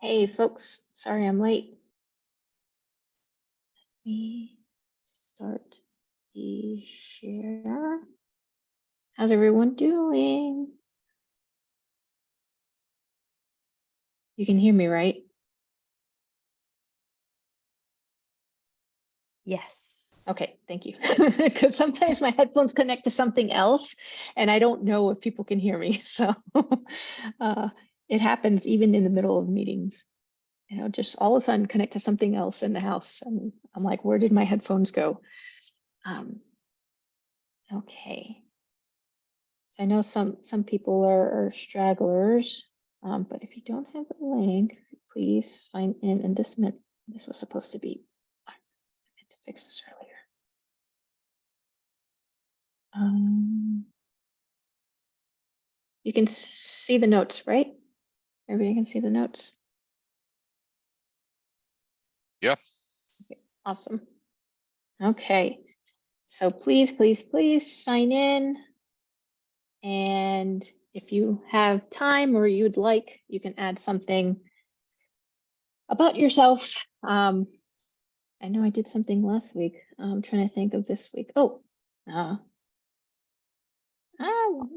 Hey folks, sorry I'm late. Let me start the share. How's everyone doing? You can hear me, right? Yes. Okay, thank you. Because sometimes my headphones connect to something else and I don't know if people can hear me. So it happens even in the middle of meetings. Just all of a sudden connect to something else in the house. And I'm like, where did my headphones go? Okay. So I know some people are stragglers, but if you don't have the link, please sign in. And this was supposed to be, I meant to fix this earlier. You can see the notes, right? Everybody can see the notes. Yeah. Okay, awesome. Okay, so please sign in. And if you have time or you'd like, you can add something about yourself. I know I did something last week. I'm trying to think of this week. Oh,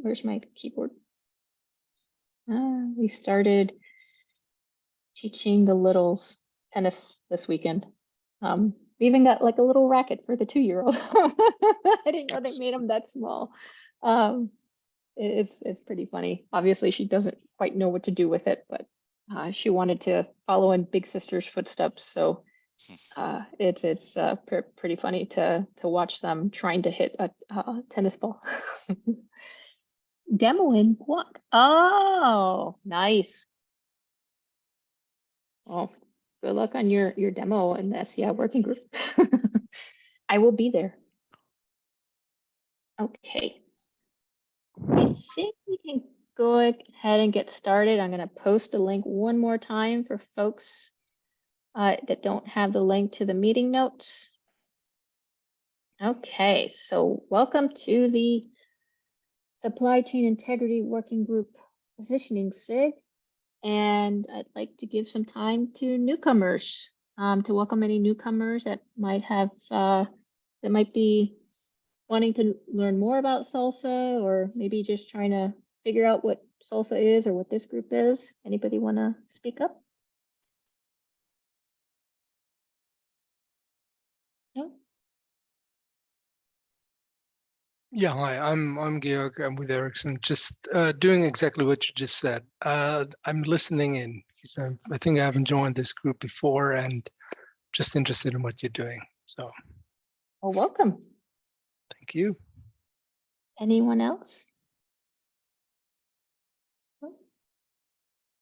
where's my keyboard? We started teaching the littles tennis this weekend. We even got like a little racket for the 2-year-old. I didn't know they made them that small. It's pretty funny. Obviously, she doesn't quite know what to do with it, but she wanted to follow in big sister's footsteps. So it's pretty funny to watch them trying to hit a tennis ball. Demo in what? Oh, nice. Oh, good luck on your demo in the SCI working group. I will be there. Okay. I think we can go ahead and get started. I'm going to post the link one more time for folks that don't have the link to the meeting notes. Okay, so welcome to the Supply Chain Integrity Working Group Positioning SIG. And I'd like to give some time to newcomers, to welcome any newcomers that might have, that might be wanting to learn more about SALSA, or maybe just trying to figure out what SALSA is or what this group is. Anybody want to speak up? No? Yeah, hi, I'm Georg. I'm with Ericsson, just doing exactly what you just said. I'm listening in because I think I haven't joined this group before and just interested in what you're doing. So, Well, welcome. thank you. Anyone else?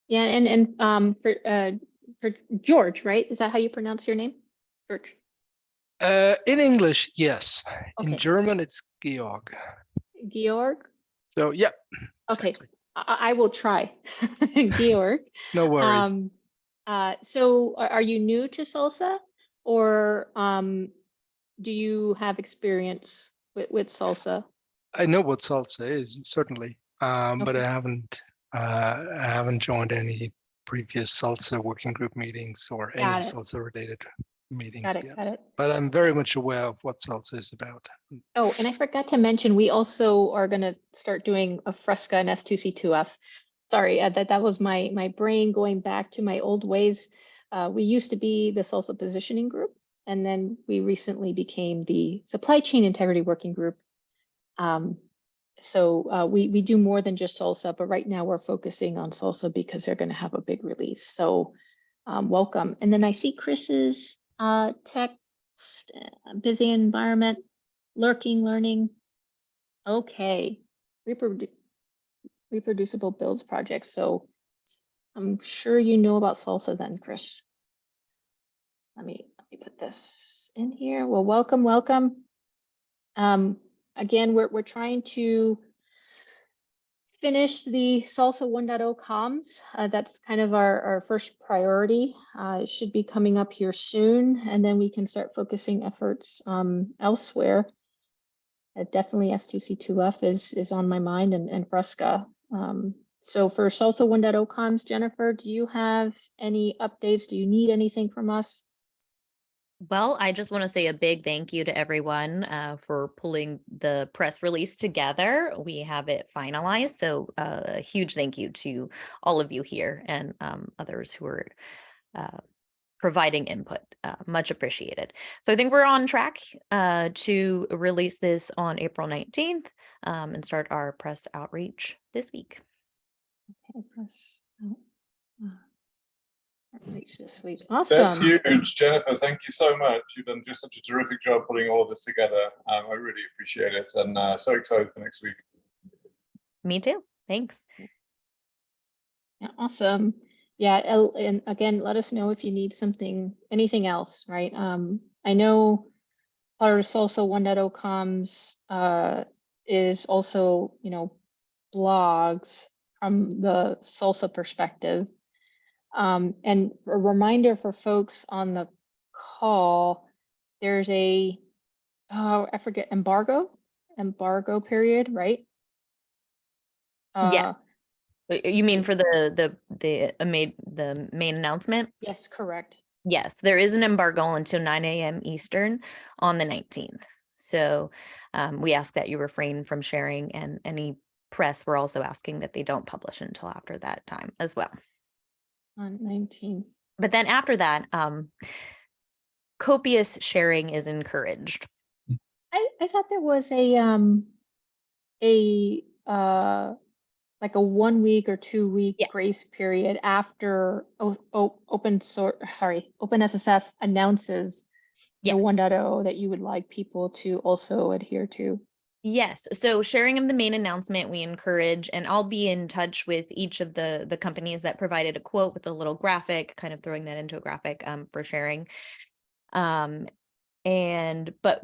Yeah, and for George, right? Is that how you pronounce your name? George. In English, yes. Okay. In German, it's Georg. Georg? So, yeah. Okay, Exactly. I will try. Georg. No worries. So are you new to salsa, or do you have experience with salsa? I know what salsa is, certainly, but Okay. I haven't joined any previous salsa working group meetings or any Got it. salsa related meetings Got it. yet. Got it. But I'm very much aware of what salsa is about. Oh, and I forgot to mention, we also are going to start doing a Fresca and S2C2F. Sorry, that was my brain going back to my old ways. We used to be the salsa positioning group, and then we recently became the supply chain integrity working group. So we do more than just salsa, but right now we're focusing on salsa because they're going to have a big release. So welcome. And then I see Chris's text, busy environment, lurking learning. Okay, reproducible builds project. So I'm sure you know about salsa then, Chris. Let me put this in here. Well, welcome. Again, we're trying to finish the Salsa 1.0 comms. That's kind of our first priority. It should be coming up here soon, and then we can start focusing efforts elsewhere. Definitely S2C2F is on my mind, and Fresca. So for Salsa 1.0 comms, Jennifer, do you have any updates? Do you need anything from us? Well, I just want to say a big thank you to everyone for pulling the press release together. We have it finalized. So a huge thank you to all of you here and others who are providing input. Much appreciated. So I think we're on track to release this on April 19th and start our press outreach this week. Okay, outreach this week. Awesome. That's huge, Jennifer. Thank you so much. You've done just such a terrific job putting all of this together. I really appreciate it, and so excited for next week. Me too. Thanks. Yeah, awesome. Yeah, and again, let us know if you need anything else, right? I know our Salsa 1.0 comms is also, blogs from the Salsa perspective. And a reminder for folks on the call, there's I forget, embargo period, right? Yeah. You mean for the main announcement? Yes, correct. Yes, there is an embargo until 9 a.m. Eastern on the 19th. So we ask that you refrain from sharing, and any press, we're also asking that they don't publish until after that time as well. On 19th. But then after that, copious sharing is encouraged. I thought there was like a 1 week or 2 week Yes. grace period after OpenSSF announces Yes. the 1.0 that you would like people to also adhere to. Yes. So sharing of the main announcement, we encourage, and I'll be in touch with each of the companies that provided a quote with a little graphic, kind of throwing that into a graphic for sharing. But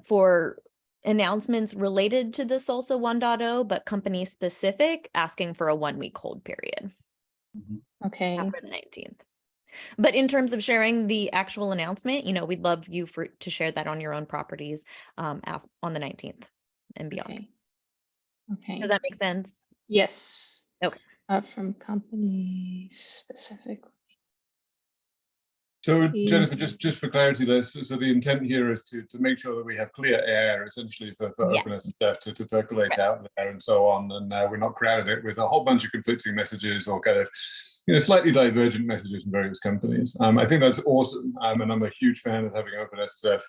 for announcements related to the Salsa 1.0, but company specific, asking for a 1 week hold period. Okay. After the 19th. But in terms of sharing the actual announcement, we'd love you to share that on your own properties on the 19th and beyond. Okay. Does that make sense? Yes. Okay. From company specifically. So Jennifer, just for clarity, so the intent here is to make sure that we have clear air, essentially, for Yes. OpenSSF to percolate out there and so on, and we're not crowded it with a whole bunch of conflicting messages or kind of slightly divergent messages from various companies. I think that's awesome, and I'm a huge fan of having OpenSSF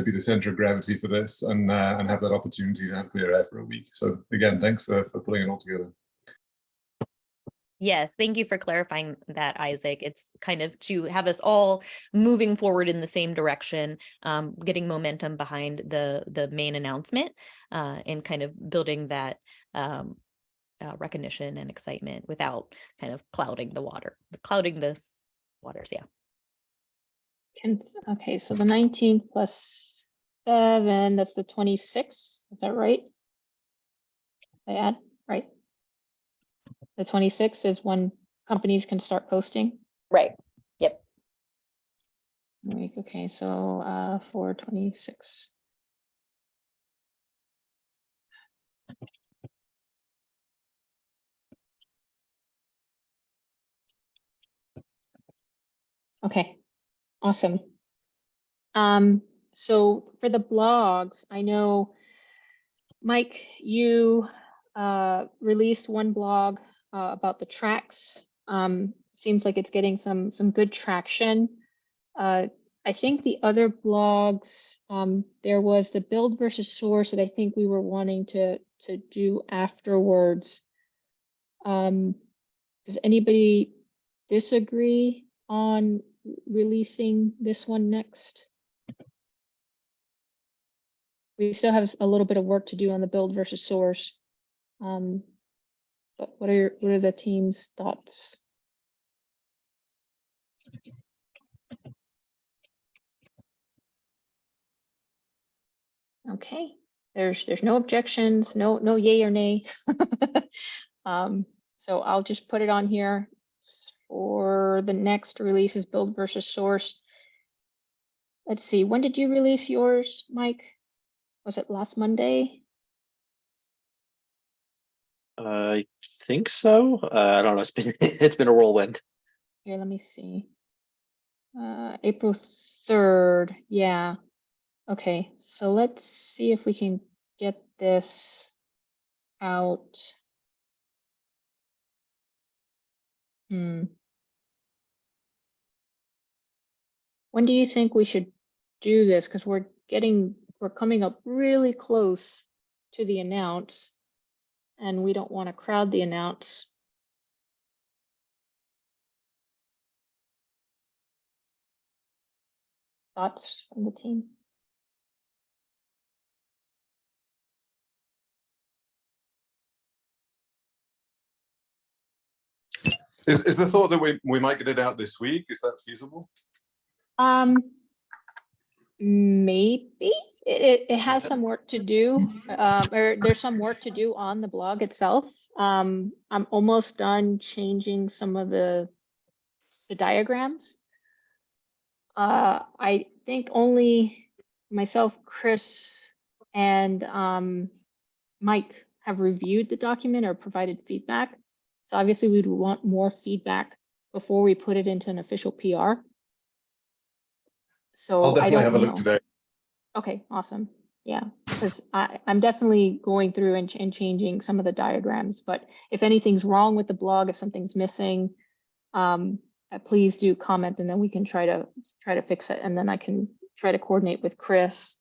be the center of gravity for this, and have that opportunity to have clear air for a week. So again, thanks for pulling it all together. Yes, thank you for clarifying that, Isaac. It's kind of to have us all moving forward in the same direction, getting momentum behind the main announcement, and kind of building that recognition and excitement without kind of clouding the waters. Yeah. Okay, so the 19th plus 7, that's the 26th. Is that right? I add, right? The 26th is when companies can start posting. Right. Yep. Okay, so 4/26. Okay, awesome. So for the blogs, I know, Mike, you released one blog about the tracks. Seems like it's getting some good traction. I think the other blogs, there was the build versus source that I think we were wanting to do afterwards. Does anybody disagree on releasing this one next? We still have a little bit of work to do on the build versus source. But what are the team's thoughts? Okay, there's no objections, no yay or nay. So I'll just put it on here for the next release is build versus source. Let's see, when did you release yours, Mike? Was it last Monday? I think so. I don't know. It's been it's been a whirlwind. Here, let me see. April 3rd. Yeah. Okay, so let's see if we can get this out. When do you think we should do this? Because we're coming up really close to the announce, and we don't want to crowd the announce. Thoughts from the team? Is the thought that we might get it out this week? Is that feasible? Maybe it has some work to do, or there's some work to do on the blog itself. I'm almost done changing some of the diagrams. I think only myself, Chris, and Mike have reviewed the document or provided feedback. So obviously we'd want more feedback before we put it into an official PR. So I'll definitely I don't have a know. look today. Okay, awesome. Yeah, because I'm definitely going through and changing some of the diagrams, but if anything's wrong with the blog, if something's missing, please do comment, and then we can try to fix it, and then I can try to coordinate with Chris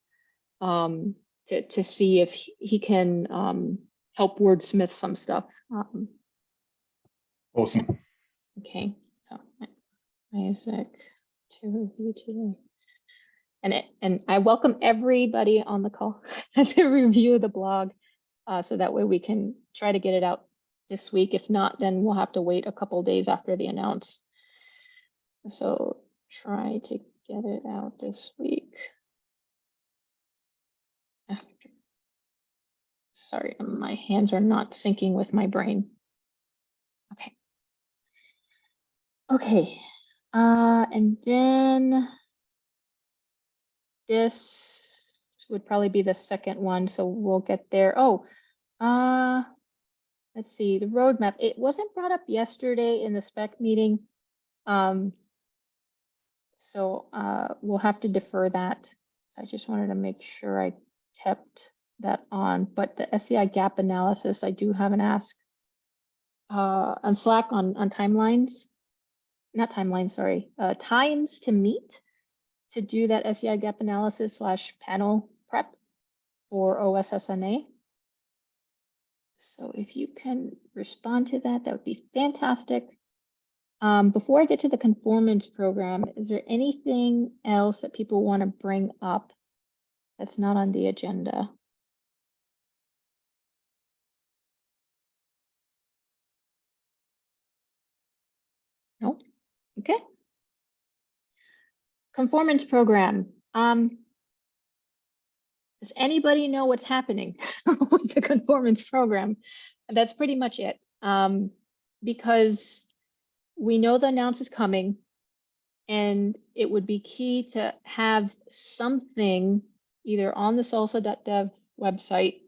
to see if he can help wordsmith some stuff. Awesome. Okay, so Isaac to review today. And I welcome everybody on the call to review the blog, so that way we can try to get it out this week. If not, then we'll have to wait a couple days after the announce. So try to get it out this week. Sorry, my hands are not syncing with my brain. Okay. Okay, and then this would probably be the second one, so we'll get there. Oh, let's see, the roadmap. It wasn't brought up yesterday in the spec meeting. So we'll have to defer that. So I just wanted to make sure I kept that on. But the SCI gap analysis, I do have an ask on Slack on timelines. Not timelines, sorry. Times to meet to do that SCI gap analysis / panel prep for OSSNA. So if you can respond to that, that would be fantastic. Before I get to the conformance program, is there anything else that people want to bring up that's not on the agenda? No? Okay. Conformance program. Does anybody know what's happening with the conformance program? And that's pretty much it. Because we know the announce is coming, and it would be key to have something either on the salsa.dev website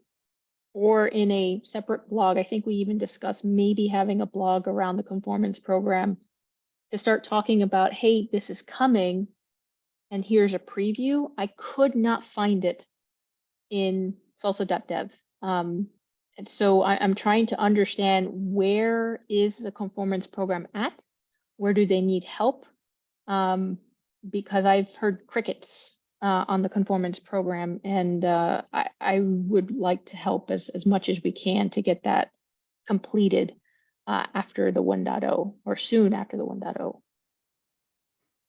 or in a separate blog. I think we even discussed maybe having a blog around the conformance program to start talking about, hey, this is coming, and here's a preview. I could not find it in salsa.dev. And so I'm trying to understand, where is the conformance program at? Where do they need help? Because I've heard crickets on the conformance program, and I would like to help as much as we can to get that completed after the 1.0 or soon after the 1.0.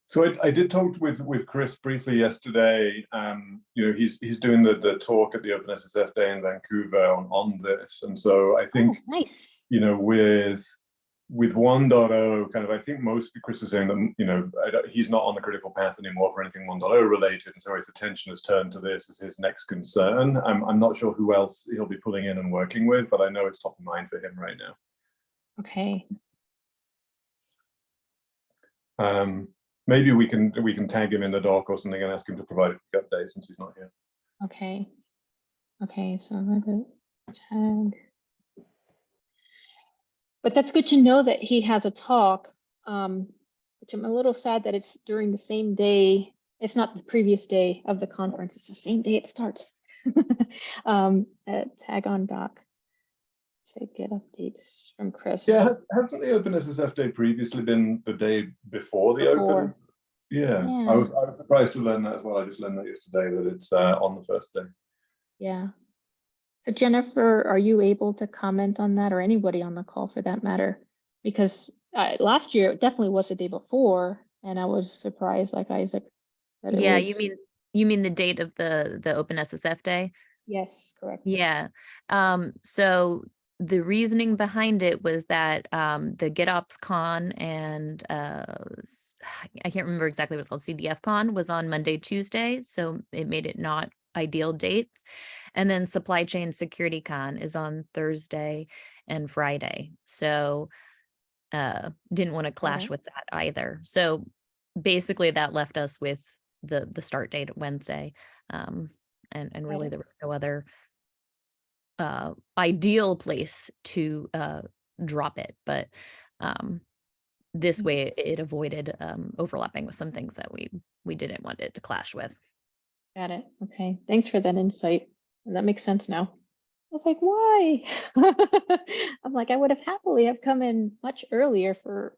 So I did talk with Chris briefly yesterday. You know, he's doing the talk at the OpenSSF Day in Vancouver on this, and so I think, nice. You know, with 1.0, kind of, I think Chris was saying that, you know, he's not on the critical path anymore for anything 1.0 related, and so his attention has turned to this as his next concern. I'm not sure who else he'll be pulling in and working with, but I know it's top of mind for him right now. Okay. Maybe we can tag him in the doc or something and ask him to provide a quick update since he's not here. Okay. Okay, so I'm going to tag. But that's good to know that he has a talk, which I'm a little sad that it's during the same day. It's not the previous day of the conference. It's the same day it starts. At Tag on Doc to get updates from Chris. Yeah, hasn't the OpenSSF day previously been the day before the Open? Yeah, Yeah. I was surprised to learn that as well. I just learned that yesterday, that it's on the first day. Yeah. So Jennifer, are you able to comment on that, or anybody on the call for that matter? Because last year it definitely was the day before, and I was surprised, like Isaac, that it Yeah, was. you mean the date of the OpenSSF day? Yes, correct. Yeah. So the reasoning behind it was that the GitOpsCon and I can't remember exactly what it's called, CDFCon was on Monday, Tuesday, so it made it not ideal dates. And then Supply Chain Security Con is on Thursday and Friday. So didn't want to clash with that either. So basically that left us with the start date at Wednesday. And really there was no other ideal place to drop it, but this way it avoided overlapping with some things that we didn't want it to clash with. Got it. Okay. Thanks for that insight. That makes sense now. I was like, why? I'm like, I would have happily have come in much earlier for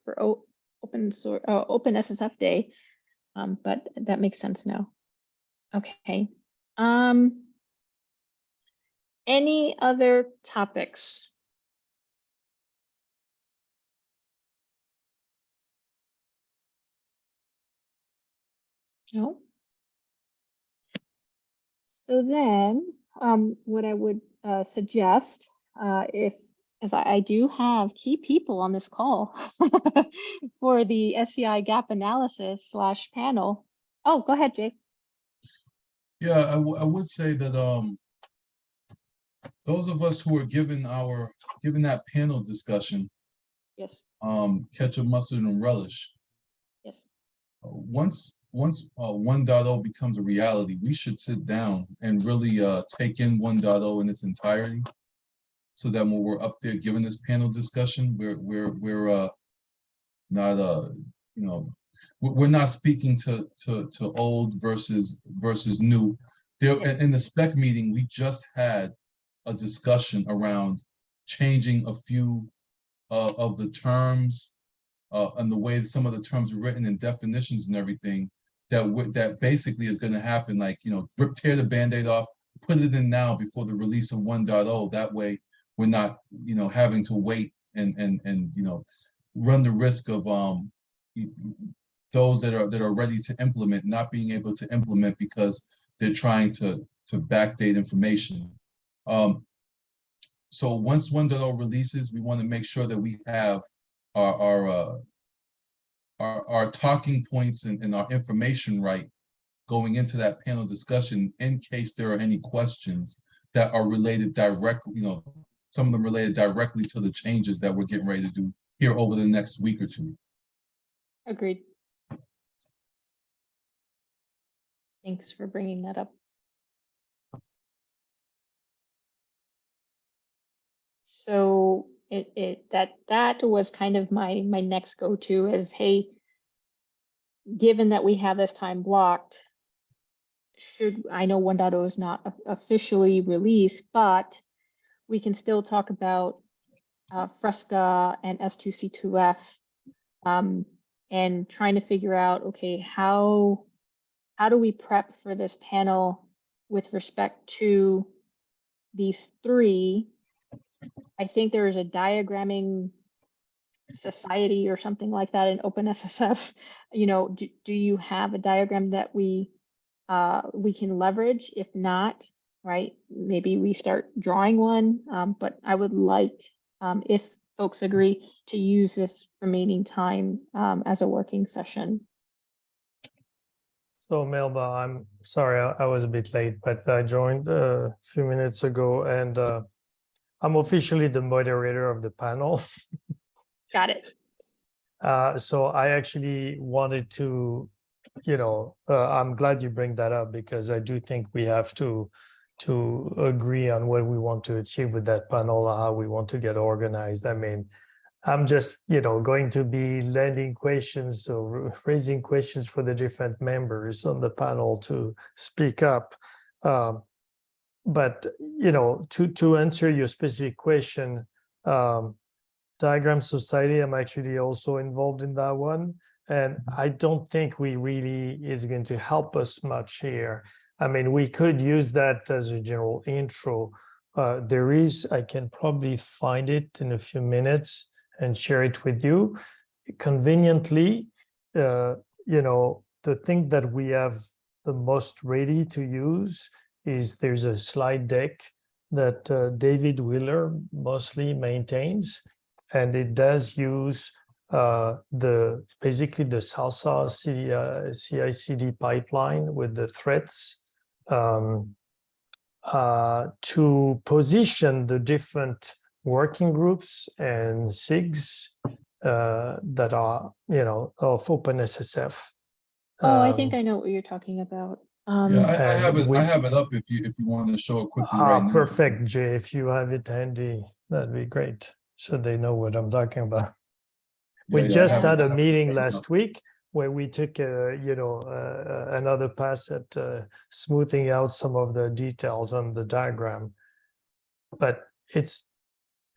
OpenSSF day, but that makes sense now. Okay. Any other topics? No. So then, what I would suggest, as I do have key people on this call for the SCI gap analysis / panel. Oh, go ahead, Jay. Yeah, I would say that those of us who are given that panel discussion, Yes. ketchup, mustard, and relish. Yes. Once 1.0 becomes a reality, we should sit down and really take in 1.0 in its entirety, so that when we're up there giving this panel discussion, we're not we're not speaking to old versus new. There, in the spec meeting, we just had a discussion around changing a few of the terms and the way that some of the terms are written and definitions and everything, that basically is going to happen, like, tear the Band-Aid off, put it in now before the release of 1.0. That way we're not, having to wait and run the risk of those that are ready to implement not being able to implement because they're trying to backdate information. So once 1.0 releases, we want to make sure that we have our talking points and our information right going into that panel discussion, in case there are any questions that are related directly, some of them related directly to the changes that we're getting ready to do here over the next week or two. Agreed. Thanks for bringing that up. So that was kind of my next go-to is, hey, given that we have this time blocked, I know 1.0 is not officially released, but we can still talk about Fresca and S2C2F, and trying to figure out, okay, how do we prep for this panel with respect to these three? I think there is a diagramming society or something like that in OpenSSF. Do you have a diagram that we can leverage? If not, right, maybe we start drawing one. But I would like, if folks agree, to use this remaining time as a working session. So Melba, I'm sorry, I was a bit late, but I joined a few minutes ago, and I'm officially the moderator of the panel. Got it. So I actually wanted to, I'm glad you bring that up, because I do think we have to agree on what we want to achieve with that panel, how we want to get organized. I mean, I'm just, going to be lending questions or raising questions for the different members on the panel to speak up. But, to answer your specific question, Diagram Society, I'm actually also involved in that one. And I don't think we really is going to help us much here. I mean, we could use that as a general intro. I can probably find it in a few minutes and share it with you. Conveniently, the thing that we have the most ready to use is there's a slide deck that David Wheeler mostly maintains, and it does use basically the Salsa CI/CD pipeline with the threads to position the different working groups and SIGs that are, of OpenSSF. Oh, I think I know what you're talking about. Yeah, I have and it. I have it up if you want to show it quickly right now. Perfect, Jay. If you have it handy, that'd be great. So they know what I'm talking about. We Yeah, just I have had it a meeting right now. last week where we took, another pass at smoothing out some of the details on the diagram. But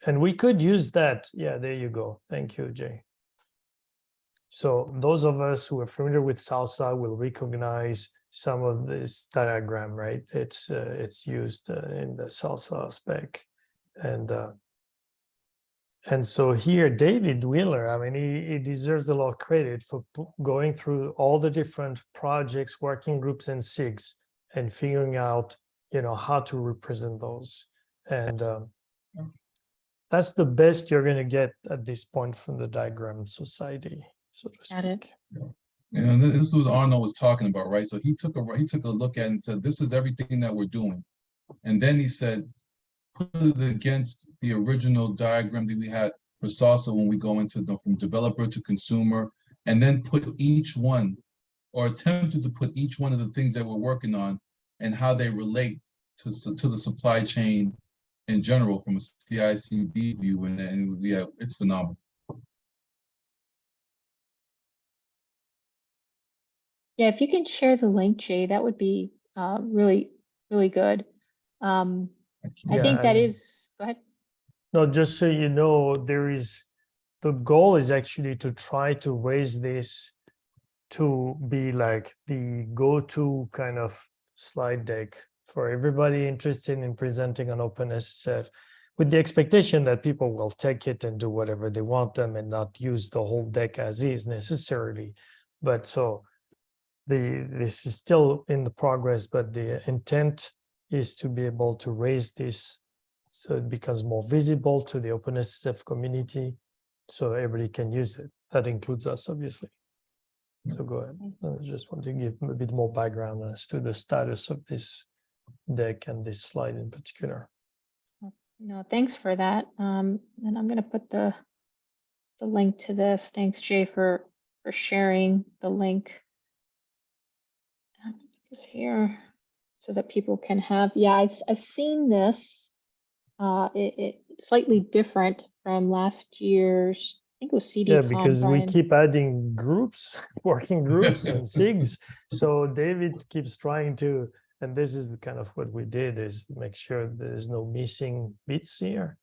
and we could use that. Yeah, there you go. Thank you, Jay. So those of us who are familiar with Salsa will recognize some of this diagram, right? It's used in the Salsa spec, and so here, David Wheeler, I mean, he deserves a lot of credit for going through all the different projects, working groups, and SIGs, and figuring out, how to represent those. And that's the best you're going to get at this point from the Diagram Society, so to speak. Got it. And this is what Arnold was talking about, right? So he took a look at it and said, "This is everything that we're doing," and then he said, put it against the original diagram that we had for Salsa when we go into from developer to consumer, and then put each one, or attempted to put each one of the things that we're working on and how they relate to the supply chain in general from a CI/CD view, and yeah, it's phenomenal. Yeah, if you can share the link, Jay, that would be really, really good. I think that is, go ahead. No, just so you know, the goal is actually to try to raise this to be like the go-to kind of slide deck for everybody interested in presenting on OpenSSF, with the expectation that people will take it and do whatever they want them and not use the whole deck as is necessarily. But so this is still in the progress, but the intent is to be able to raise this so it becomes more visible to the OpenSSF community so everybody can use it. That includes us, obviously. So go ahead. I just want to give a bit more background as to the status of this deck and this slide in particular. No, thanks for that. And I'm going to put the link to this. Thanks, Jay, for sharing the link. This here so that people can have. Yeah, I've seen this. It's slightly different from last year's. I think it was CD. Yeah, because we keep adding groups, working groups and SIGs. So David keeps trying to, and this is kind of what we did, is make sure there's no missing bits here.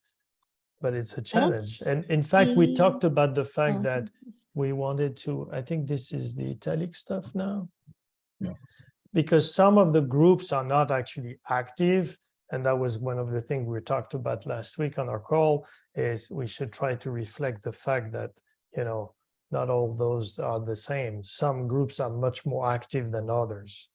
But it's a challenge. And in fact, we talked about the fact that we wanted to, I think this is the italic stuff now. Yeah. Because some of the groups are not actually active. And that was one of the things we talked about last week on our call, is we should try to reflect the fact that, not all those are the same. Some groups are much more active than others.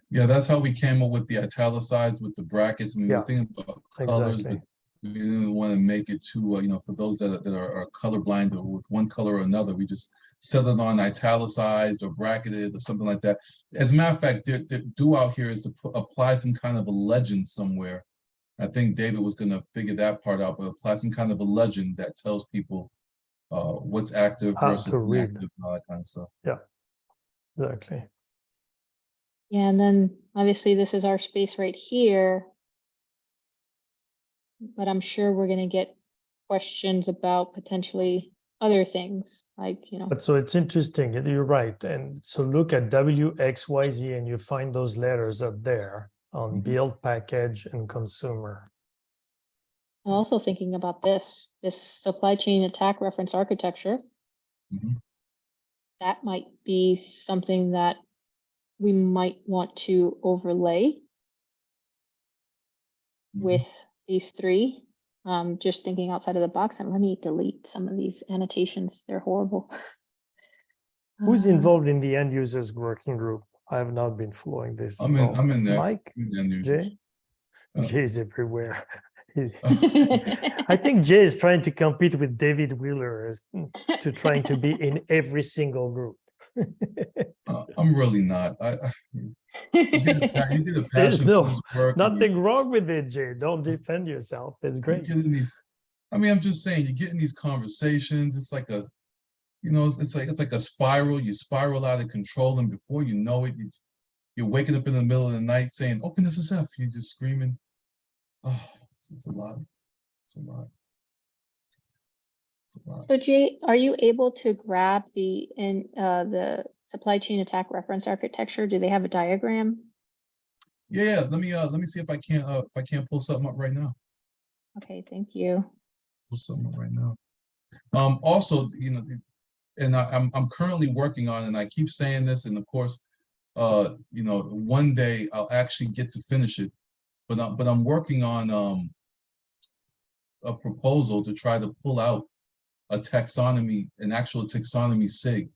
Yeah, that's how we came up with the italicized with the brackets. I mean, we're thinking about colors, exactly. but we didn't want to make it too, for those that are colorblind or with one color or another, we just set it on italicized or bracketed or something like that. As a matter of fact, the do out here is to apply some kind of a legend somewhere. I think David was going to figure that part out, but apply some kind of a legend that tells people what's active versus inactive and all that kind of stuff. Yeah, exactly. Yeah, and then obviously this is our space right here. But I'm sure we're going to get questions about potentially other things, like, you know. But so it's interesting, you're right. And so look at W, X, Y, Z, and you find those letters up there on Mhm. build, package, and consumer. I'm also thinking about this supply chain attack reference architecture. Mhm. That might be something that we might want to overlay Mhm. with these three. Just thinking outside of the box, and let me delete some of these annotations. They're horrible. Who's Uh, involved in the end users working group? I have not been following this. I'm at all. in there. Mike, I'm in there, Jay? Uh, Jay's everywhere. Uh, I think Jay is trying to compete with David Wheeler to trying to be in every single group. I'm really not. You get a There's passion for this no work. And nothing wrong with it, Jay. Don't defend yourself. It's you great. get in these. I mean, I'm just saying, you get in these conversations. It's like a, it's like a spiral. You spiral out of control, and before you know it, you're waking up in the middle of the night saying, "OpenSSF." You're just screaming. Oh, it's a lot. It's a lot. It's a lot. So Jay, are you able to grab the supply chain attack reference architecture? Do they have a diagram? Yeah. Let me see if I can't pull something up right now. Okay, thank you. Pull something up right now. Also, and I'm currently working on, and I keep saying this, and of course, one day I'll actually get to finish it, but I'm working on a proposal to try to pull out an actual taxonomy SIG,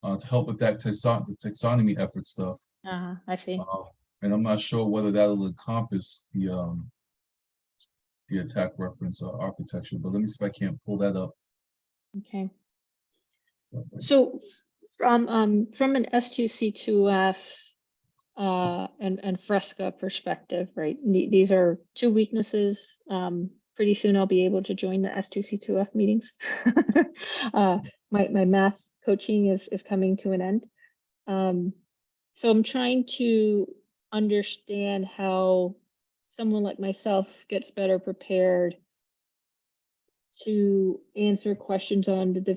to help with that the taxonomy effort stuff. I see. And I'm not sure whether that'll encompass the attack reference architecture, but let me see if I can't pull that up. Okay. So from an S2C2F and Fresca perspective, right? These are two weaknesses. Pretty soon I'll be able to join the S2C2F meetings. My math coaching is coming to an end. So I'm trying to understand how someone like myself gets better prepared to answer questions on the the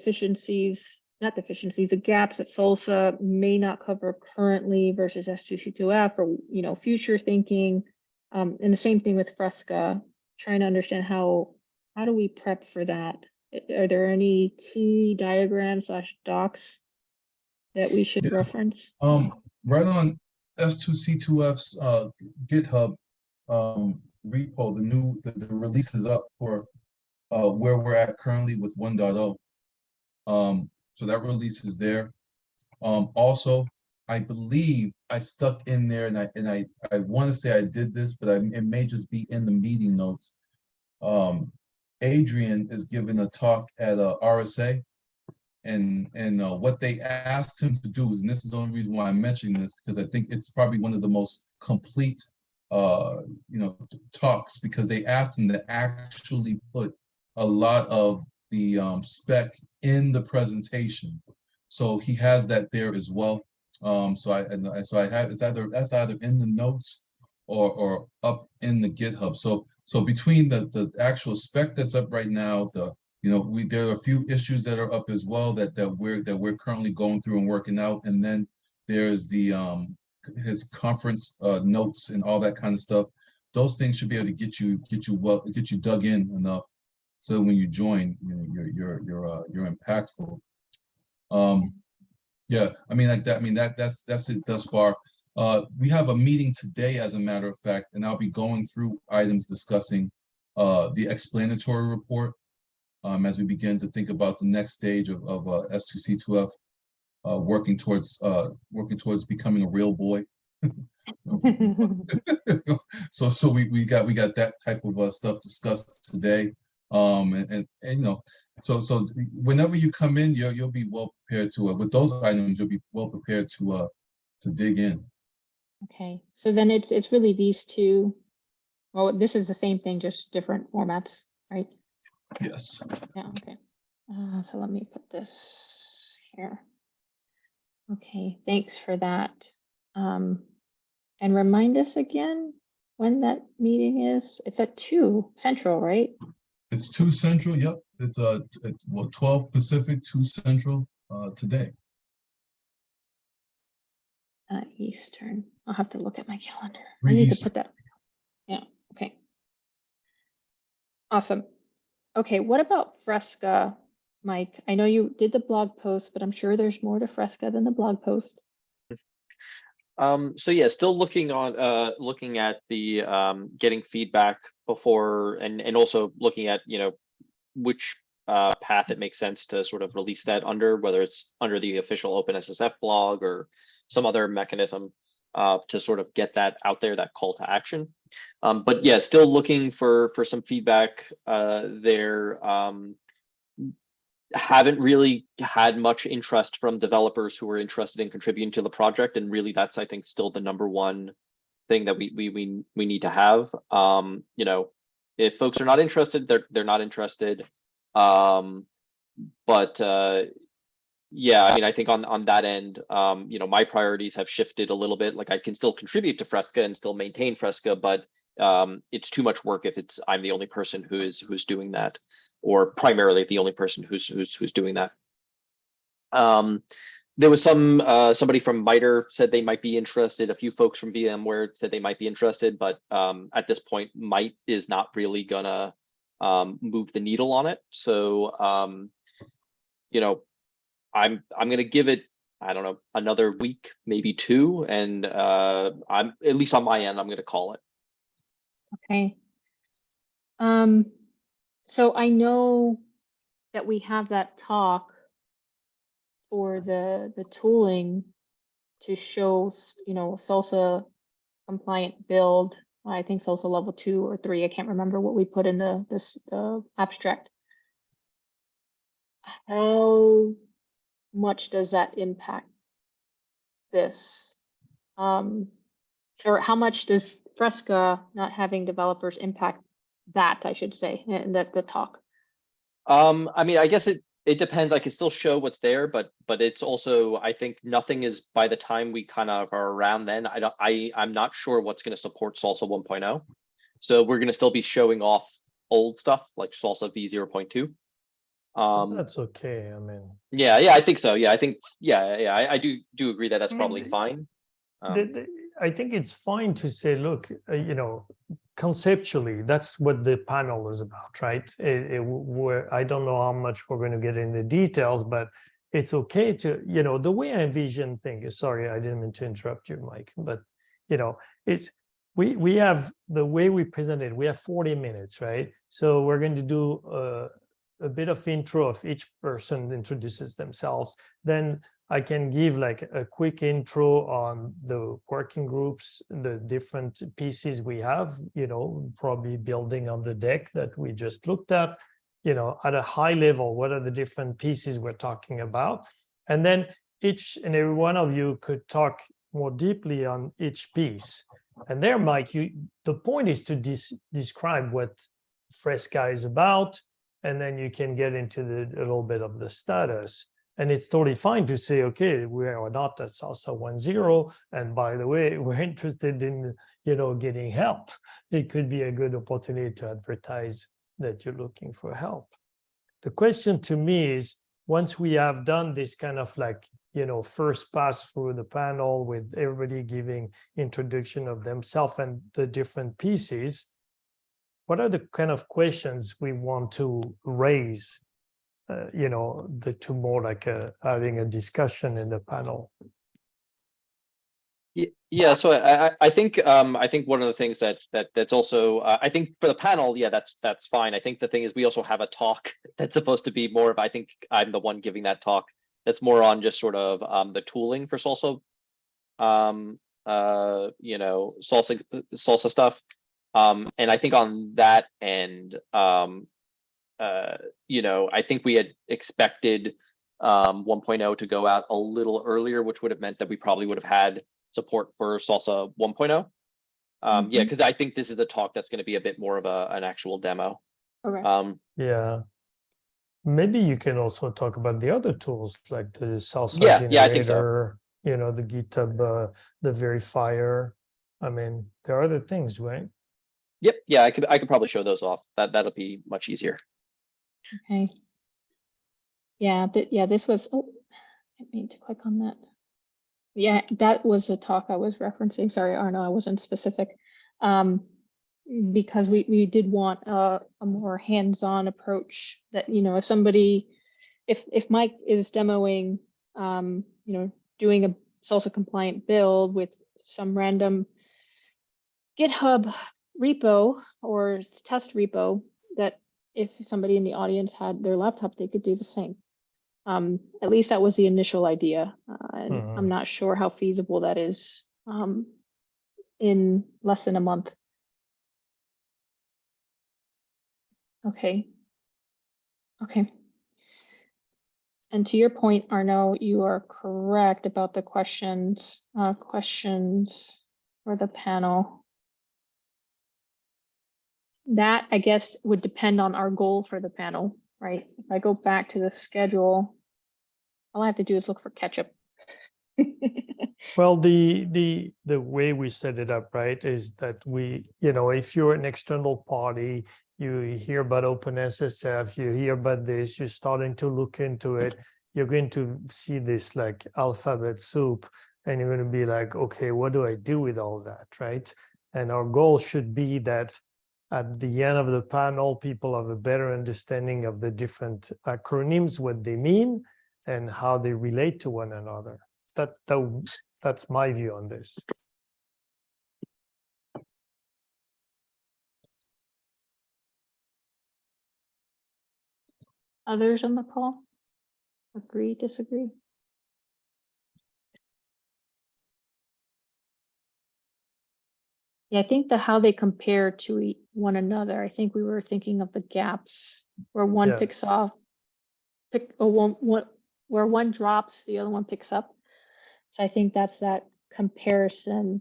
gaps that SOLSA may not cover currently versus S2C2F, or future thinking. And the same thing with Fresca, trying to understand how do we prep for that? Are there any key diagrams / docs that we should reference? Right on S2C2F's GitHub repo, the release is up for where we're at currently with 1.0. So that release is there. Also, I believe I stuck in there, and I want to say I did this, but it may just be in the meeting notes. Adrian is giving a talk at RSA, and what they asked him to do, and this is the only reason why I'm mentioning this, because I think it's probably one of the most complete talks, because they asked him to actually put a lot of the spec in the presentation, so he has that there as well. So I had that's either in the notes or up in the GitHub. So between the actual spec that's up right now, there are a few issues that are up as well that we're currently going through and working out, and then there's his conference notes and all that kind of stuff. Those things should be able to get you dug in enough, so when you join, you're impactful. Yeah, I mean, like that. I mean, that's it thus far. We have a meeting today, as a matter of fact, and I'll be going through items discussing the explanatory report as we begin to think about the next stage of S2C2F, working towards becoming a real boy. So we got that type of stuff discussed today. And so whenever you come in, you'll be well prepared to with those items. You'll be well prepared to dig in. Okay, so then it's really these two. Well, this is the same thing, just different formats, right? Yes. Yeah. Okay. So let me put this here. Okay. Thanks for that. And remind us again when that meeting is. It's at 2 Central, right? It's 2 Central. Yep. It's 12 Pacific, 2 Central today. Eastern. I'll have to look at my calendar. I 3 need to Eastern. put that. Yeah. Okay. Awesome. Okay. What about Fresca, Mike? I know you did the blog post, but I'm sure there's more to Fresca than the blog post. So yeah, still looking at the getting feedback before, and also looking at, you know, which path it makes sense to sort of release that under, whether it's under the official OpenSSF blog or some other mechanism to sort of get that out there, that call to action. But yeah, still looking for some feedback there. Haven't really had much interest from developers who are interested in contributing to the project, and really that's, I think, still the number one thing that we need to have. You know, if folks are not interested, they're not interested. But yeah, I mean, I think on that end, you know, my priorities have shifted a little bit. Like, I can still contribute to Fresca and still maintain Fresca, but it's too much work if I'm the only person who's doing that, or primarily the only person who's doing that. There was somebody from MITRE said they might be interested. A few folks from VMware said they might be interested, but at this point, MITRE is not really gonna move the needle on it. So you know, I'm gonna give it, I don't know, another week, maybe 2, and I'm, at least on my end, I'm gonna call it. Okay. So I know that we have that talk for the tooling to show, you know, SLSA compliant build. I think SLSA level 2 or 3. I can't remember what we put in the abstract. How much does that impact this? Or how much does Fresca not having developers impact that, I should say, and the talk? I mean, I guess it depends. I can still show what's there, but it's also, I think nothing is, by the time we kind of are around then, I'm not sure what's going to support SLSA 1.0. So we're going to still be showing off old stuff like SLSA v0.2. That's okay. I mean, yeah, I think so. Yeah, I think, I do agree that that's probably fine. I think it's fine to say, look, you know, conceptually, that's what the panel is about, right? I don't know how much we're going to get in the details, but it's okay to, you know, the way I envision things. Sorry, I didn't mean to interrupt you, Mike, but you know, it's we have the way we present it. We have 40 minutes, right? So we're going to do a bit of intro of each person introduces themselves. Then I can give like a quick intro on the working groups, the different pieces we have, you know, probably building on the deck that we just looked at, you know, at a high level, what are the different pieces we're talking about? And then each and every one of you could talk more deeply on each piece. And there, Mike, the point is to describe what Fresca is about, and then you can get into a little bit of the status. And it's totally fine to say, okay, we are not at SLSA 1.0. And by the way, we're interested in, you know, getting help. It could be a good opportunity to advertise that you're looking for help. The question to me is, once we have done this kind of like, you know, first pass through the panel with everybody giving introduction of themselves and the different pieces, what are the kind of questions we want to raise? You know, to more like having a discussion in the panel. Yeah, so I think one of the things that's also I think for the panel, yeah, that's fine. I think the thing is we also have a talk that's supposed to be more of, I think I'm the one giving that talk, that's more on just sort of the tooling for SLSA, you know, SLSA stuff. And I think on that end, you know, I think we had expected 1.0 to go out a little earlier, which would have meant that we probably would have had support for SLSA 1.0. Yeah, because I think this is the talk that's going to be a bit more of an actual demo. Okay. Yeah. Maybe you can also talk about the other tools like the SLSA generator, yeah, I think so. You know, the GitHub, the verifier. I mean, there are other things, right? Yep. Yeah, I could probably show those off. That'll be much easier. Okay. Yeah, this was, oh, I didn't mean to click on that. Yeah, that was the talk I was referencing. Sorry, Arno, I wasn't specific. Because we did want a more hands-on approach that, you know, if somebody, if Mike is demoing, you know, doing a SLSA compliant build with some random GitHub repo or test repo, that if somebody in the audience had their laptop, they could do the same. At least that was the initial idea. And I'm not sure how feasible that is in less than a month. Okay. Okay. And to your point, Arno, you are correct about the questions for the panel. That, I guess, would depend on our goal for the panel, right? If I go back to the schedule, all I have to do is look for ketchup. Well, the way we set it up, right, is that we, you know, if you're an external party, you hear about OpenSSF, you hear about this, you're starting to look into it, you're going to see this like alphabet soup, and you're going to be like, okay, what do I do with all that, right? And our goal should be that at the end of the panel, people have a better understanding of the different acronyms, what they mean, and how they relate to one another. That's my view on this. Others on the call? Agree, disagree? Yeah, I think how they compare to one another. I think we were thinking of the gaps where one picks Yes. off, where one drops, the other one picks up. So I think that's that comparison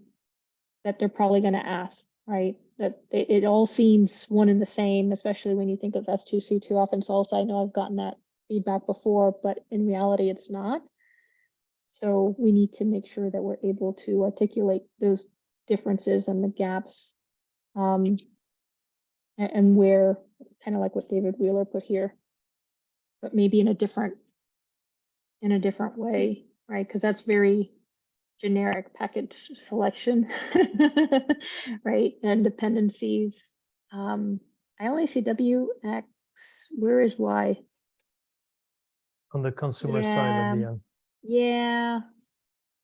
that they're probably going to ask, right? That it all seems one and the same, especially when you think of S2C2 off in SLSA. I know I've gotten that feedback before, but in reality, it's not. So we need to make sure that we're able to articulate those differences and the gaps, and where, kind of like what David Wheeler put here, but maybe in a different way, right? Because that's very generic package selection, right? And dependencies. I only see WX. Where is Y? On the consumer side at the end. Yeah,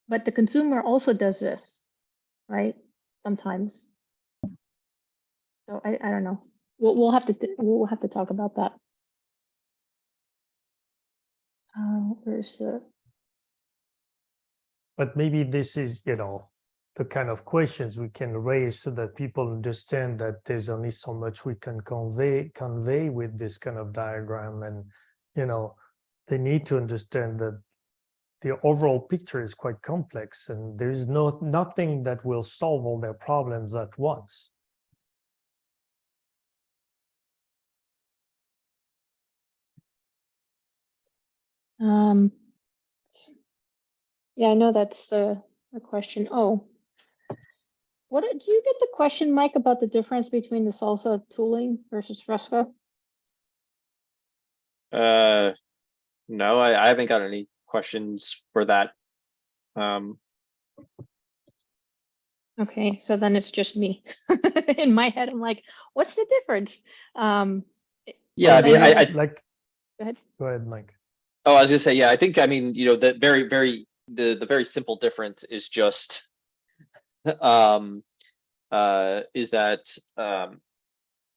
but the consumer also does this, right? Sometimes. So I don't know. We'll have to talk about that. Where's the? But maybe this is, you know, the kind of questions we can raise so that people understand that there's only so much we can convey with this kind of diagram, and, you know, they need to understand that the overall picture is quite complex, and there's nothing that will solve all their problems at once. Yeah, I know that's a question. Oh, what did you get the question, Mike, about the difference between the SLSA tooling versus Fresco? No, I haven't got any questions for that. Okay, so then it's just me. In my head, I'm like, what's the difference? Yeah, I mean, I like. Go Go ahead, Mike. Oh, I was gonna say, yeah, I think, I mean, you know, the very simple difference is just, is that,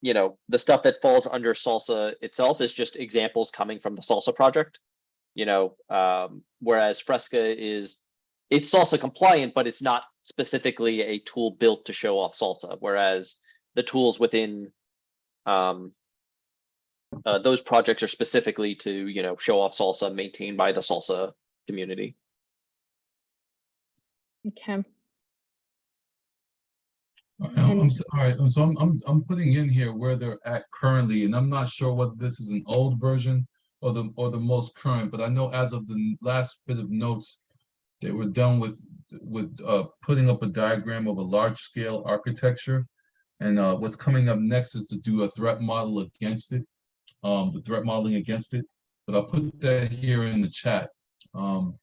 you know, the stuff that falls under SLSA itself is just examples coming from the SLSA project, you know, whereas Fresca it's SLSA compliant, but it's not specifically a tool built to show off SLSA, whereas the tools within those projects are specifically to, you know, show off SLSA, maintained by the SLSA community. Okay. All right. So I'm putting in here where they're at currently, and I'm not sure whether this is an old version or the most current. But I know as of the last bit of notes, they were done with putting up a diagram of a large scale architecture, And what's coming up next is to do a threat model against it, the threat modeling against it. But I'll put that here in the chat from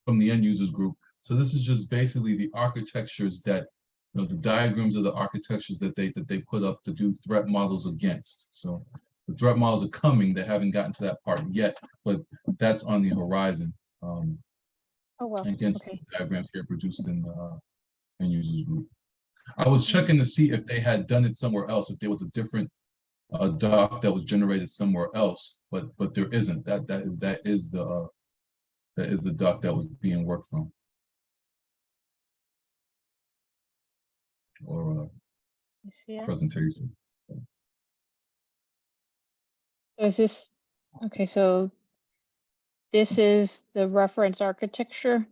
the end users group. So this is just basically the architectures that, the diagrams of the architectures that they put up to do threat models against. So the threat models are coming. They haven't gotten to that part yet, but that's on the horizon. Oh, well, Against okay. the diagrams here produced in the end users group. I was checking to see if they had done it somewhere else, if there was a different doc that was generated somewhere else, but there isn't. That is the doc that was being worked from, or You see it? presentation. So is this, okay, so this is the reference architecture?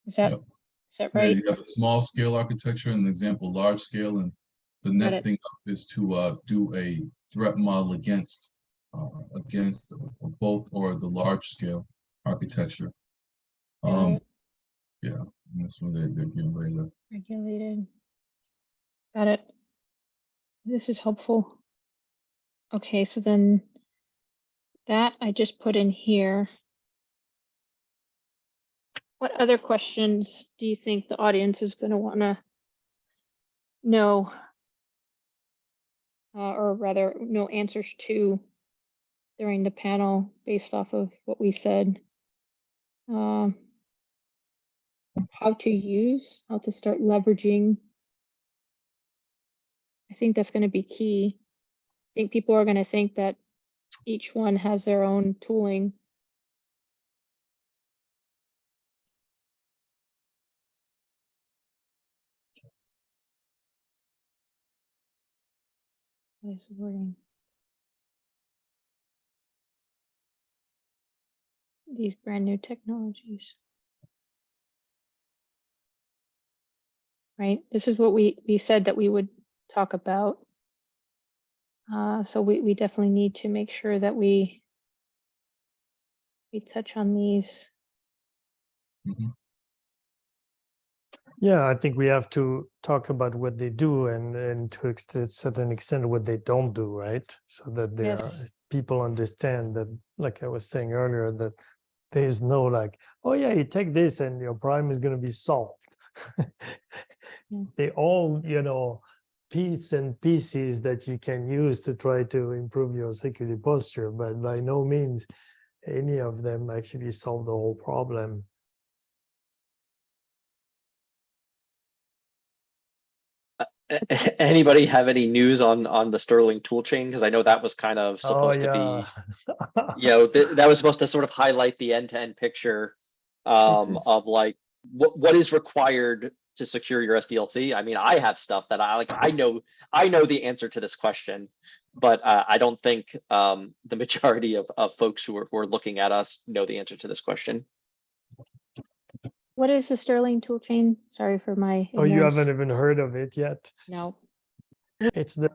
Is that, Yep. is that Yeah, right? you have a small scale architecture and an example large scale, and the next it. thing up is to do a threat model against both or the large scale architecture. Got it. Yeah, and that's when they're getting ready to. Regulated. Got it. This is helpful. Okay, so then that I just put in here. What other questions do you think the audience is going to want to know? Or rather, know answers to during the panel based off of what we said? How to start leveraging. I think that's going to be key. I think people are going to think that each one has their own tooling. What is the wording? These brand new technologies. Right, this is what we said that we would talk about. So we definitely need to make sure that we touch on these. Mhm. Yeah, I think we have to talk about what they do and to a certain extent what they don't do, right? So that Yes. people understand that, like I was saying earlier, that there's no like, oh yeah, you take this and your problem is going to be solved. Yeah. They all, bits and pieces that you can use to try to improve your security posture, but by no means any of them actually solve the whole problem. Anybody have any news on the Sterling toolchain? Because I know that was kind of supposed to be, that was supposed to sort of highlight the end-to-end picture of like what is required to secure your SDLC. I mean, I have stuff that I know the answer to this question, but I don't think the majority of folks who are looking at us know the answer to this question. What is the Sterling toolchain? Sorry for my Oh, you ignorance. haven't even heard of it yet? No. It's the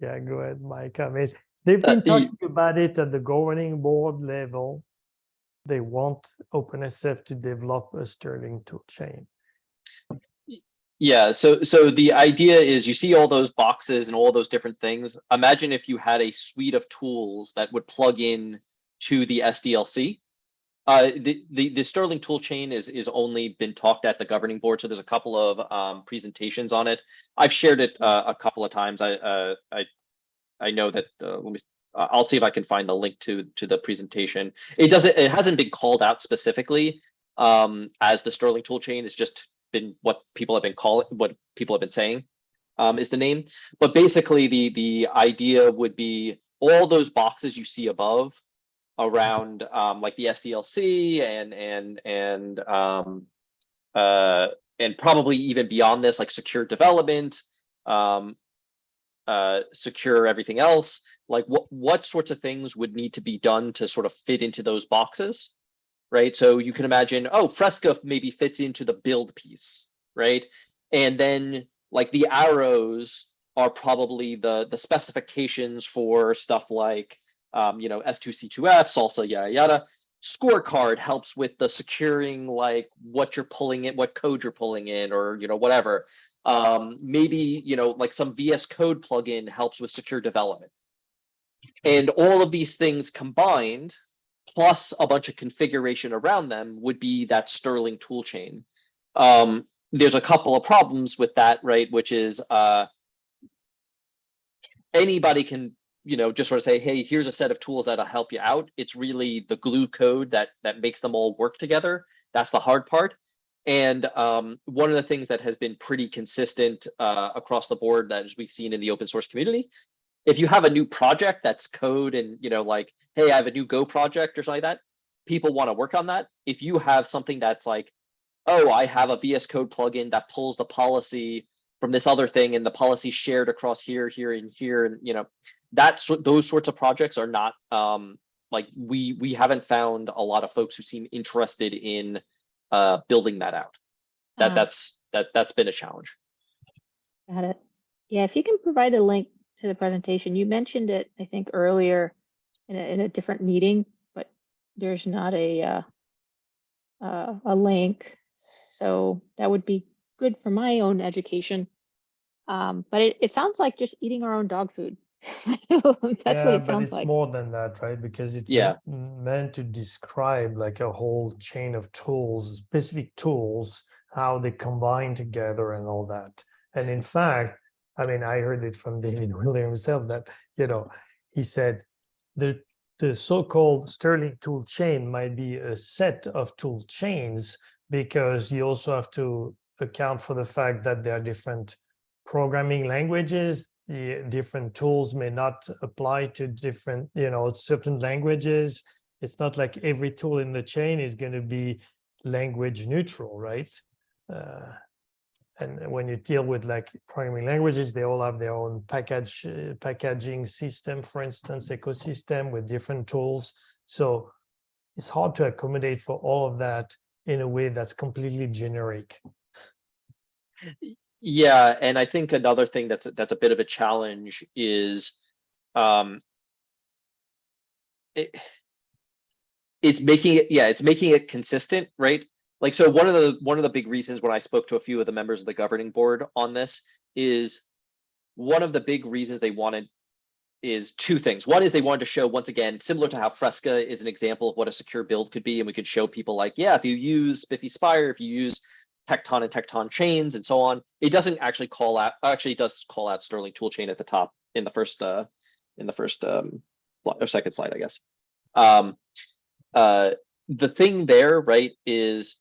yeah, go ahead, Mike. I mean, they've been talking about it at the governing board level. They want OpenSSF to develop a Sterling toolchain. Yeah, so the idea is you see all those boxes and all those different things. Imagine if you had a suite of tools that would plug in to the SDLC. The Sterling toolchain is only been talked at the governing board, so there's a couple of presentations on it. I've shared it a couple of times. I know that. I'll see if I can find the link to the presentation. It hasn't been called out specifically as the Sterling toolchain. It's just been what people have been saying is the name. But basically, the idea would be all those boxes you see above around like the SDLC and probably even beyond this, like secure development, secure everything else. Like what sorts of things would need to be done to sort of fit into those boxes, right? So you can imagine, oh, Fresca maybe fits into the build piece, right? And then like the arrows are probably the specifications for stuff like S2C2F, Salsa, yada yada. Scorecard helps with the securing, like what you're pulling in, what code you're pulling in, or whatever. Maybe, like some VS Code plugin helps with secure development. And all of these things combined, plus a bunch of configuration around them, would be that Sterling toolchain. There's a couple of problems with that, right? Which is anybody can, just sort of say, hey, here's a set of tools that'll help you out. It's really the glue code that makes them all work together. That's the hard part. And one of the things that has been pretty consistent across the board that we've seen in the open source community, if you have a new project that's code and, like, hey, I have a new Go project or something like that, people want to work on that. If you have something that's like, oh, I have a VS Code plugin that pulls the policy from this other thing and the policy shared across here, here, and here, and those sorts of projects are not like we haven't found a lot of folks who seem interested in building that out. That's been a challenge. Got it. Yeah, if you can provide a link to the presentation. You mentioned it, I think, earlier in a different meeting, but there's not a link. So that would be good for my own education. But it sounds like just eating our own dog food. That's what it sounds but it's like. more than that, right? Because it's meant to describe like a whole chain of tools, specific tools, how they combine together and all that. And in fact, I mean, I heard it from David Williams himself that, he said the so-called Sterling tool chain might be a set of tool chains, because you also have to account for the fact that there are different programming languages. The different tools may not apply to different, certain languages. It's not like every tool in the chain is going to be language neutral, right? And when you deal with like programming languages, they all have their own packaging system, for instance, ecosystem with different tools. So it's hard to accommodate for all of that in a way that's completely generic. Yeah, and I think another thing that's a bit of a challenge is it's making it consistent, right? Like, so one of the big reasons when I spoke to a few of the members of the governing board on this is one of the big reasons they wanted is two things. One is they wanted to show, once again, similar to how Fresca is an example of what a secure build could be, and we could show people like, yeah, if you use Spiffy Spire, if you use Tecton and Tecton chains and so on, it doesn't actually call out, actually it does call out Sterling toolchain at the top in the first or second slide, I guess. The thing there, right, is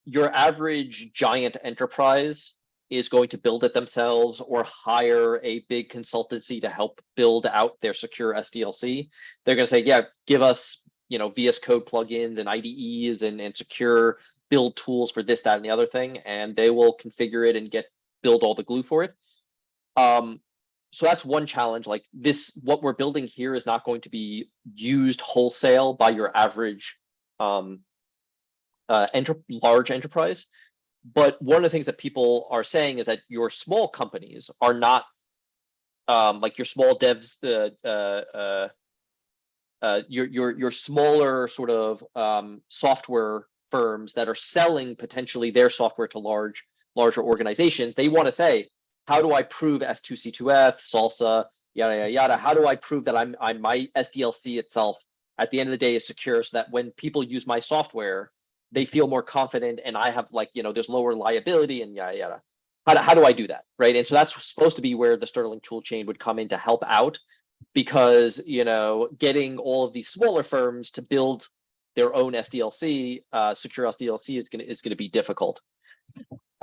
your average giant enterprise is going to build it themselves or hire a big consultancy to help build out their secure SDLC. They're going to say, yeah, give us, VS Code plugins and IDEs and secure build tools for this, that, and the other thing, and they will configure it and build all the glue for it. So that's one challenge. Like this, what we're building here is not going to be used wholesale by your average large enterprise. But one of the things that people are saying is that your small companies are not like your small devs, your smaller sort of software firms that are selling potentially their software to larger organizations. They want to say, how do I prove S2C2F, Salsa, yada, yada, yada? How do I prove that my SDLC itself at the end of the day is secure, so that when people use my software, they feel more confident and I have there's lower liability and yada, yada. How do I do that, right? And so that's supposed to be where the Sterling toolchain would come in to help out, because, getting all of these smaller firms to build their own SDLC, secure SDLC is going to be difficult.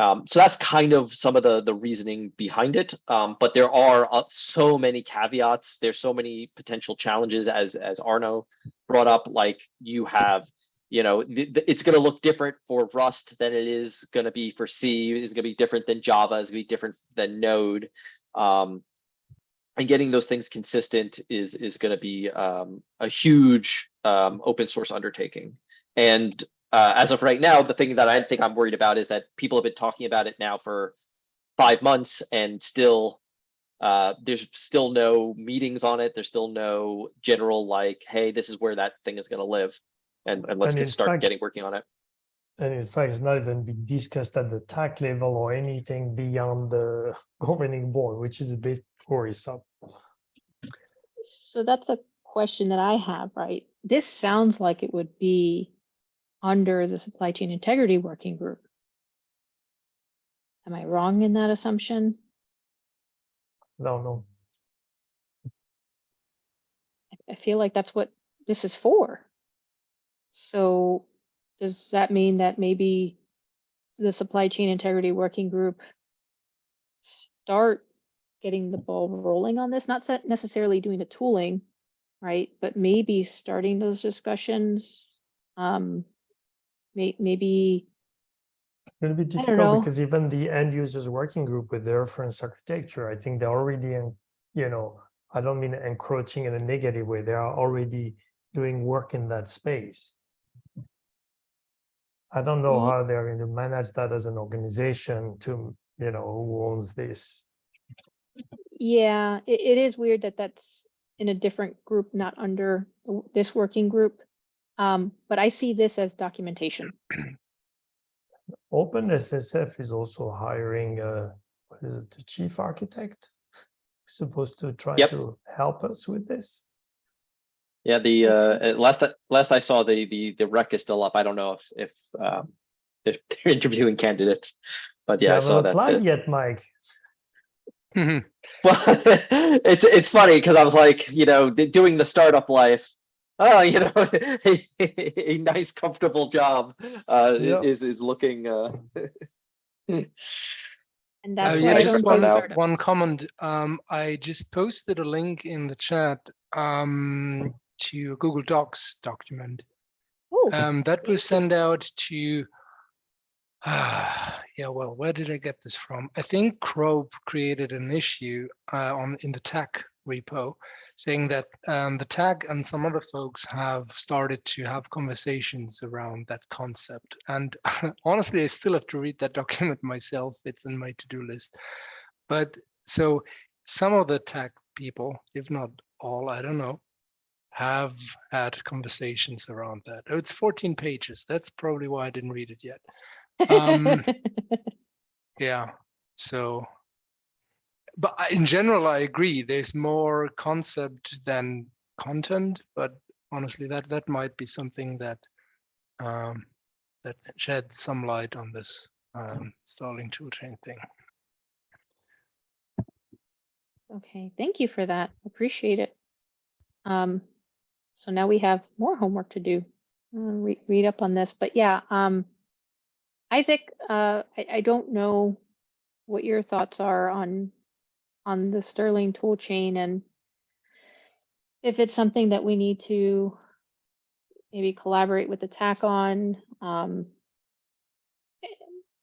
So that's kind of some of the reasoning behind it. But there are so many caveats. There's so many potential challenges, as Arno brought up. Like you have, it's going to look different for Rust than it is going to be for C. It's going to be different than Java. It's going to be different than Node. And getting those things consistent is going to be a huge open source undertaking. And as of right now, the thing that I think I'm worried about is that people have been talking about it now for 5 months, and still there's still no meetings on it. There's still no general hey, this is where that thing is going to live, and let's start working on it. And in fact, it's not even being discussed at the TAC level or anything beyond the governing board, which is a bit worrisome. So that's a question that I have, right? This sounds like it would be under the supply chain integrity working group. Am I wrong in that assumption? No. I feel like that's what this is for. So does that mean that maybe the supply chain integrity working group start getting the ball rolling on this? Not necessarily doing the tooling, right? But maybe starting those discussions. Maybe It's going to be I don't difficult know. because even the end users working group with the reference architecture, I think they're already in, I don't mean encroaching in a negative way. They are already doing work in that space. I don't know how they're going to manage that as an organization to, who owns this. Yeah, it is weird that that's in a different group, not under this working group. But I see this as documentation. OpenSSF is also hiring, what is it, the chief architect, supposed to try Yep. to help us with this. Yeah, the last I saw, the rec is still up. I don't know if they're interviewing candidates, but yeah, I saw haven't that. applied yet, Mike. Well, it's funny because I was like, doing the startup life. Oh, a nice, comfortable job Yep. is looking. And that's Yeah, why I just don't do now. startups. one comment. I just posted a link in the chat to a Google Docs document Ooh, that was sent out to. Yeah, well, where did I get this from? I think Crope created an issue in the TAC repo saying that the TAC and some other folks have started to have conversations around that concept. And honestly, I still have to read that document myself. It's in my to-do list. But so some of the TAC people, if not all, I don't know, have had conversations around that. Oh, it's 14 pages. That's probably why I didn't read it yet. Yeah, so, but in general, I agree. There's more concept than content, but honestly, that might be something that that sheds some light on this Starling toolchain thing. Okay, thank you for that. Appreciate it. So now we have more homework to do. Read up on this, but yeah, Isaac, I don't know what your thoughts are on the Sterling tool chain and if it's something that we need to maybe collaborate with the TAC on.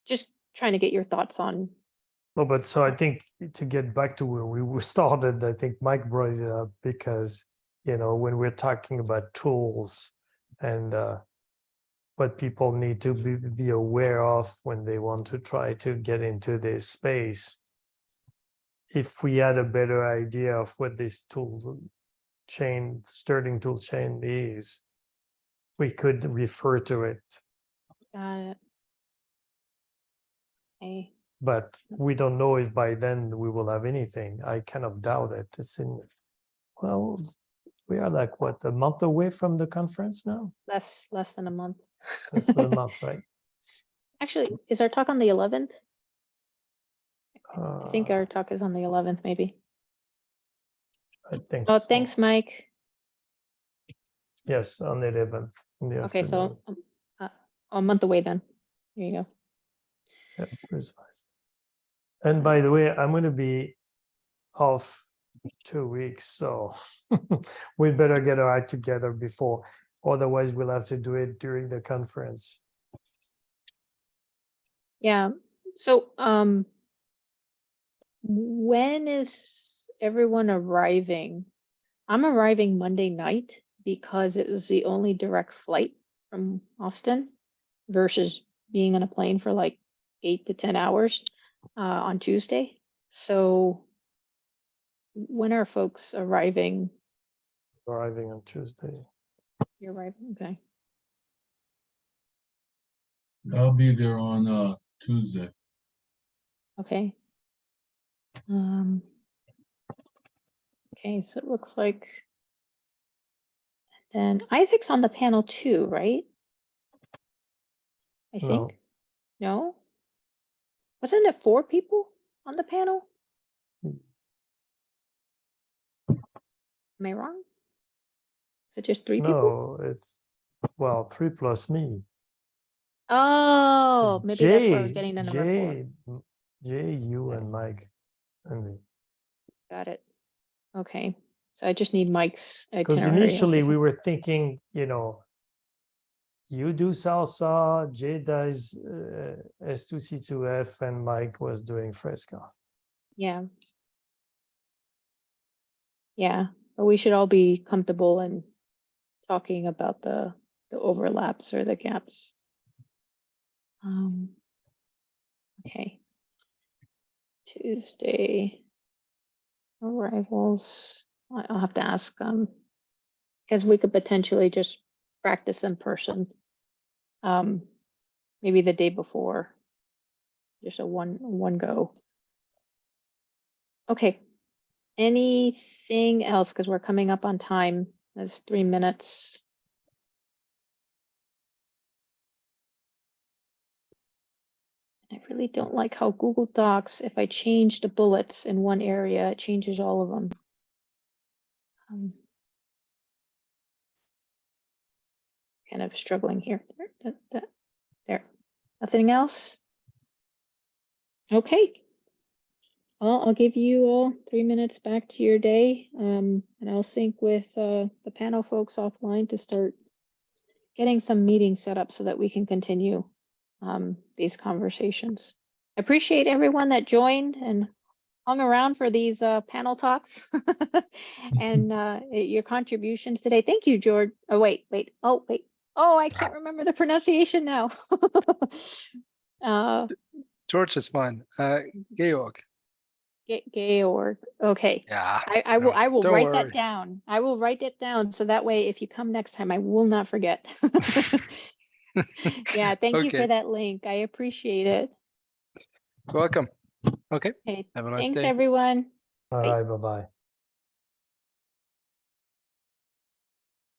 Just trying to get your thoughts on. No, but so I think to get back to where we started, I think Mike brought it up because, when we're talking about tools and what people need to be aware of when they want to try to get into this space, if we had a better idea of what this tool chain, Sterling tool chain is, we could refer to it. Got it. Okay. But we don't know if by then we will have anything. I kind of doubt it. Well, we are like, what, a month away from the conference now? Less than a month. Less than a month, right? Actually, is our talk on the 11th? I think our talk is on the 11th, maybe. I think Oh, so. thanks, Mike. Yes, on the 11th in the Okay, afternoon. so a month away then. There you go. Yeah, precise. And by the way, I'm going to be off 2 weeks, so we better get our act together before. Otherwise, we'll have to do it during the conference. Yeah. So, when is everyone arriving? I'm arriving Monday night because it was the only direct flight from Austin versus being on a plane for like 8 to 10 hours on Tuesday. So when are folks arriving? Arriving on Tuesday. You're arriving, okay. I'll be there on Tuesday. Okay. Okay, so it looks like then Isaac's on the panel too, right? I think. No? Wasn't it 4 people on the panel? Am I wrong? Is it just 3 people? No, it's, well, 3 plus me. Oh, maybe that's where I was Jay, getting the number 4. Jay, you Got and Mike and me. Got it. Okay. So I just need Mike's Because itinerary. initially Okay, we so- were thinking, you do salsa, Jay does S2C2F, and Mike was doing Fresca. Yeah. Yeah, but we should all be comfortable in talking about the overlaps or the gaps. Okay. Tuesday arrivals. I'll have to ask because we could potentially just practice in person. Maybe the day before. Just a one go. Okay. Anything else? Because we're coming up on time. That's 3 minutes. I really don't like how Google Docs, if I change the bullets in one area, it changes all of them. Kind of struggling here. There. Nothing else? Okay. Well, I'll give you all 3 minutes back to your day, and I'll sync with the panel folks offline to start getting some meetings set up so that we can continue these conversations. I appreciate everyone that joined and hung around for these panel talks and your contributions today. Thank you, George. Oh, wait. Oh, wait. Oh, I can't remember the pronunciation now. George is fine. Georg. Georg. Okay. Yeah. I will don't write worry. that down. I will write it down so that way if you come next time, I will not forget. Yeah, thank you for Okay. that link. I appreciate it. Welcome. Okay. Okay, Have a nice thanks day. everyone. All Bye. right, bye-bye.